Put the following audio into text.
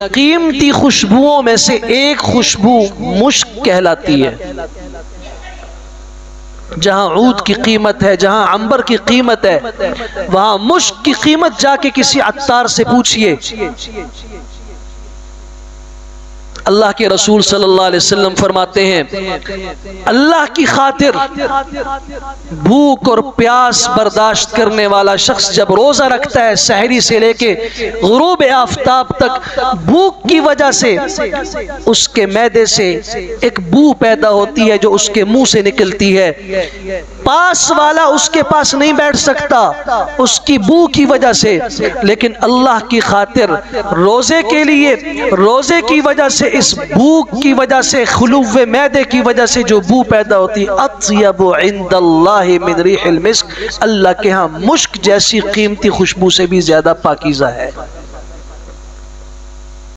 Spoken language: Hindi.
कीमती खुशबुओं में से एक खुशबू मुश्क कहलाती है। जहां ऊद की कीमत है, जहां अंबर की कीमत है, वहां मुश्क की कीमत जाके किसी अत्तार से पूछिए। अल्लाह के रसूल सल्लल्लाहु अलैहि वसल्लम फरमाते हैं, अल्लाह की खातिर भूख और प्यास बर्दाश्त करने वाला शख्स जब रोजा रखता है, सहरी से लेके गुरूब आफताब तक, भूख की वजह से उसके मैदे से एक बू पैदा होती है जो उसके मुंह से निकलती है। पास वाला उसके पास नहीं बैठ सकता उसकी बू की वजह से, लेकिन अल्लाह की खातिर रोजे के लिए, रोजे की वजह से, इस भूख की वजह से, खुलूवे मैदे की वजह से जो बू पैदा होती है, अत्यबु इंदल्लाहि मिन रिहिल मिस्क, अल्लाह के यहाँ मुश्क जैसी कीमती खुशबू से भी ज्यादा पाकीज़ा है।